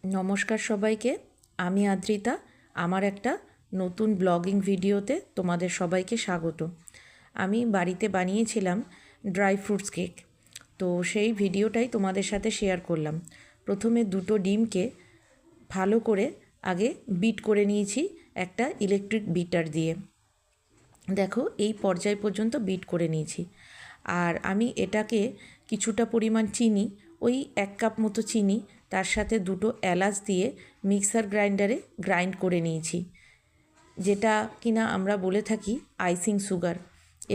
নমস্কার সবাইকে। আমি আদ্রিতা। আমার একটা নতুন ব্লগিং ভিডিওতে তোমাদের সবাইকে স্বাগত। আমি বাড়িতে বানিয়েছিলাম ড্রাই ফ্রুটস কেক, তো সেই ভিডিওটাই তোমাদের সাথে শেয়ার করলাম। প্রথমে দুটো ডিমকে ভালো করে আগে বিট করে নিয়েছি একটা ইলেকট্রিক বিটার দিয়ে। দেখো এই পর্যায় পর্যন্ত বিট করে নিয়েছি। আর আমি এটাকে কিছুটা পরিমাণ চিনি, ওই 1 কাপ মতো চিনি, তার সাথে দুটো এলাচ দিয়ে মিক্সার গ্রাইন্ডারে গ্রাইন্ড করে নিয়েছি, যেটা কিনা আমরা বলে থাকি আইসিং সুগার।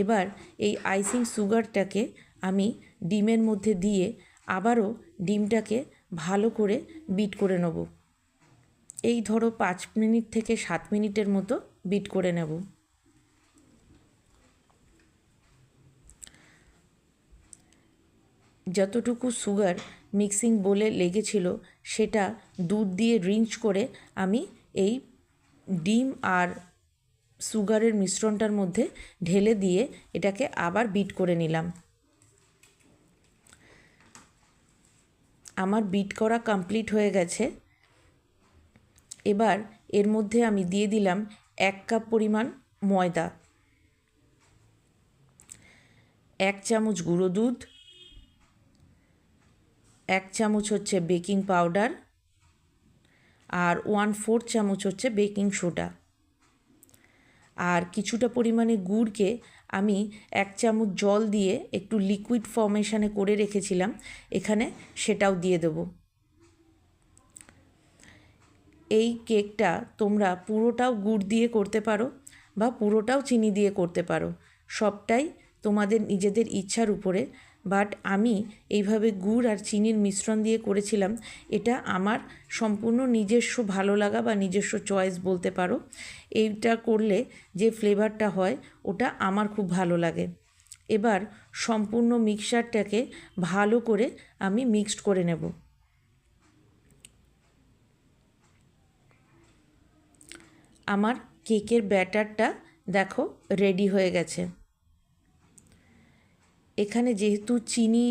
এবার এই আইসিং সুগারটাকে আমি ডিমের মধ্যে দিয়ে আবারও ডিমটাকে ভালো করে বিট করে নেব। এই ধরো 5 মিনিট থেকে 7 মিনিটের মতো বিট করে নেব। যতটুকু সুগার মিক্সিং বোলে লেগেছিল সেটা দুধ দিয়ে রিঞ্চ করে আমি এই ডিম আর সুগারের মিশ্রণটার মধ্যে ঢেলে দিয়ে এটাকে আবার বিট করে নিলাম। আমার বিট করা কমপ্লিট হয়ে গেছে। এবার এর মধ্যে আমি দিয়ে দিলাম 1 কাপ পরিমাণ ময়দা, 1 চামচ গুঁড়ো দুধ, 1 চামচ হচ্ছে বেকিং পাউডার, আর 1/4 চামচ হচ্ছে বেকিং সোডা। আর কিছুটা পরিমাণে গুড়কে আমি 1 চামচ জল দিয়ে একটু লিকুইড ফর্মেশনে করে রেখেছিলাম, এখানে সেটাও দিয়ে দেব। এই কেকটা তোমরা পুরোটাও গুড় দিয়ে করতে পারো বা পুরোটাও চিনি দিয়ে করতে পারো, সবটাই তোমাদের নিজেদের ইচ্ছার উপরে। বাট আমি এইভাবে গুড় আর চিনির মিশ্রণ দিয়ে করেছিলাম। এটা আমার সম্পূর্ণ নিজস্ব ভালো লাগা বা নিজস্ব চয়েস বলতে পারো। এইটা করলে যে ফ্লেভারটা হয় ওটা আমার খুব ভালো লাগে। এবার সম্পূর্ণ মিক্সচারটাকে ভালো করে আমি মিক্সড করে নেব। আমার কেকের ব্যাটারটা দেখো রেডি হয়ে গেছে। এখানে যেহেতু চিনি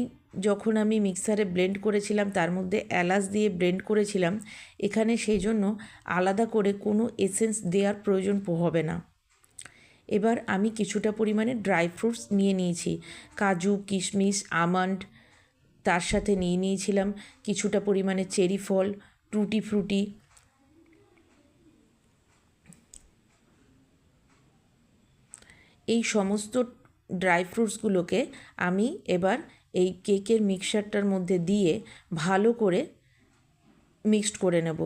যখন আমি মিক্সারে ব্লেন্ড করেছিলাম তার মধ্যে এলাচ দিয়ে ব্লেন্ড করেছিলাম, এখানে সেই জন্য আলাদা করে কোনো এসেন্স দেওয়ার প্রয়োজন হবে না। এবার আমি কিছুটা পরিমাণে ড্রাই ফ্রুটস নিয়ে নিয়েছি, কাজু, কিশমিশ, আমন্ড, তার সাথে নিয়ে নিয়েছিলাম কিছুটা পরিমাণে চেরি ফল, টুটি ফ্রুটি। এই সমস্ত ড্রাই ফ্রুটসগুলোকে আমি এবার এই কেকের মিক্সচারটার মধ্যে দিয়ে ভালো করে মিক্সড করে নেব।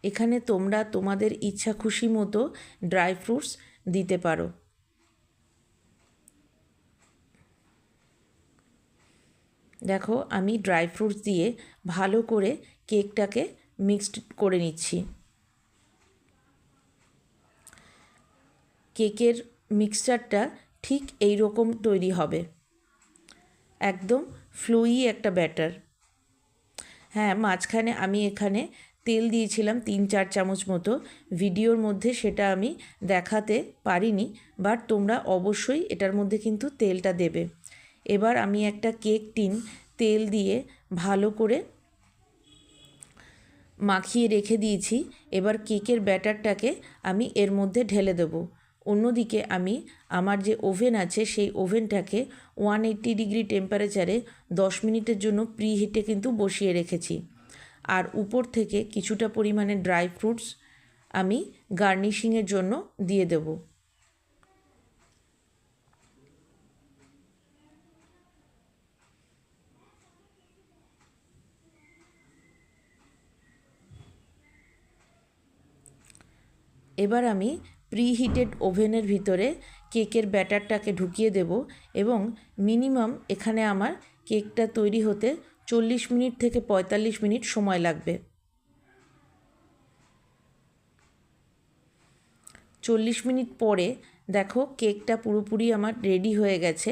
এখানে তোমরা তোমাদের ইচ্ছা খুশি মতো ড্রাই ফ্রুটস দিতে পারো। দেখো আমি ড্রাই ফ্রুটস দিয়ে ভালো করে কেকটাকে মিক্সড করে নিচ্ছি। কেকের মিক্সচারটা ঠিক এই রকম তৈরি হবে, একদম ফ্লুই একটা ব্যাটার। হ্যাঁ, মাঝখানে আমি এখানে তেল দিয়েছিলাম 3-4 চামচ মতো, ভিডিওর মধ্যে সেটা আমি দেখাতে পারিনি, বাট তোমরা অবশ্যই এটার মধ্যে কিন্তু তেলটা দেবে। এবার আমি একটা কেক টিন তেল দিয়ে ভালো করে মাখিয়ে রেখে দিয়েছি। এবার কেকের ব্যাটারটাকে আমি এর মধ্যে ঢেলে দেবো। অন্যদিকে আমি আমার যে ওভেন আছে সেই ওভেনটাকে 180 ডিগ্রি টেম্পারেচারে 10 মিনিটের জন্য প্রি হিটে কিন্তু বসিয়ে রেখেছি। আর উপর থেকে কিছুটা পরিমাণে ড্রাই ফ্রুটস আমি গার্নিশিংয়ের জন্য দিয়ে দেব। এবার আমি প্রিহিটেড ওভেনের ভিতরে কেকের ব্যাটারটাকে ঢুকিয়ে দেব এবং মিনিমাম এখানে আমার কেকটা তৈরি হতে 40 মিনিট থেকে 45 মিনিট সময় লাগবে। 40 মিনিট পরে দেখো কেকটা পুরোপুরি আমার রেডি হয়ে গেছে।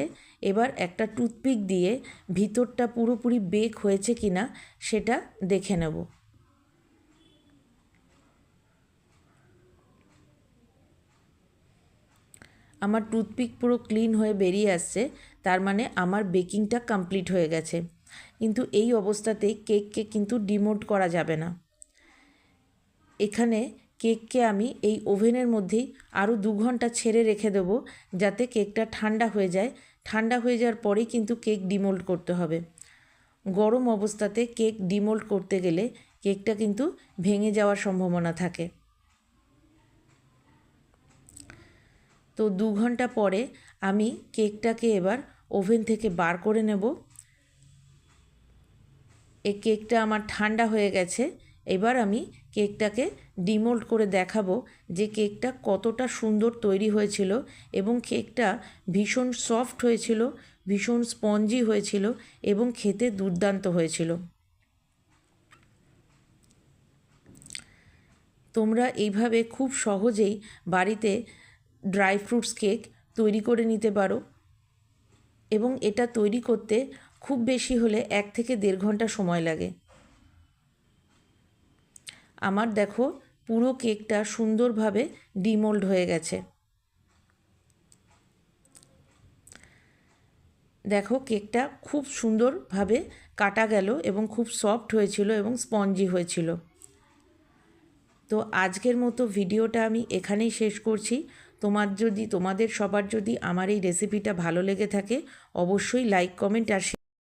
এবার একটা টুথপিক দিয়ে ভিতরটা পুরোপুরি বেক হয়েছে কিনা সেটা দেখে নেব। আমার টুথপিক পুরো ক্লিন হয়ে বেরিয়ে আসছে, তার মানে আমার বেকিংটা কমপ্লিট হয়ে গেছে। কিন্তু এই অবস্থাতেই কেককে কিন্তু ডিমোল্ড করা যাবে না। এখানে কেককে আমি এই ওভেনের মধ্যেই আরও 2 ঘন্টা ছেড়ে রেখে দেবো, যাতে কেকটা ঠান্ডা হয়ে যায়। ঠান্ডা হয়ে যাওয়ার পরেই কিন্তু কেক ডিমোল্ড করতে হবে। গরম অবস্থাতে কেক ডিমোল্ড করতে গেলে কেকটা কিন্তু ভেঙে যাওয়ার সম্ভাবনা থাকে। তো 2 ঘন্টা পরে আমি কেকটাকে এবার ওভেন থেকে বার করে নেব। এই কেকটা আমার ঠান্ডা হয়ে গেছে। এবার আমি কেকটাকে ডিমোল্ড করে দেখাবো যে কেকটা কতটা সুন্দর তৈরি হয়েছিল এবং কেকটা ভীষণ সফট হয়েছিল, ভীষণ স্পঞ্জি হয়েছিল এবং খেতে দুর্দান্ত হয়েছিল। তোমরা এইভাবে খুব সহজেই বাড়িতে ড্রাই ফ্রুটস কেক তৈরি করে নিতে পারো এবং এটা তৈরি করতে খুব বেশি হলে 1 থেকে 1.5 ঘন্টা সময় লাগে। আমার দেখো পুরো কেকটা সুন্দরভাবে ডিমোল্ড হয়ে গেছে। দেখো কেকটা খুব সুন্দরভাবে কাটা গেল এবং খুব সফট হয়েছিল এবং স্পঞ্জি হয়েছিল। তো আজকের মতো ভিডিওটা আমি এখানেই শেষ করছি। তোমাদের সবার যদি আমার এই রেসিপিটা ভালো লেগে থাকে, অবশ্যই লাইক, কমেন্ট আর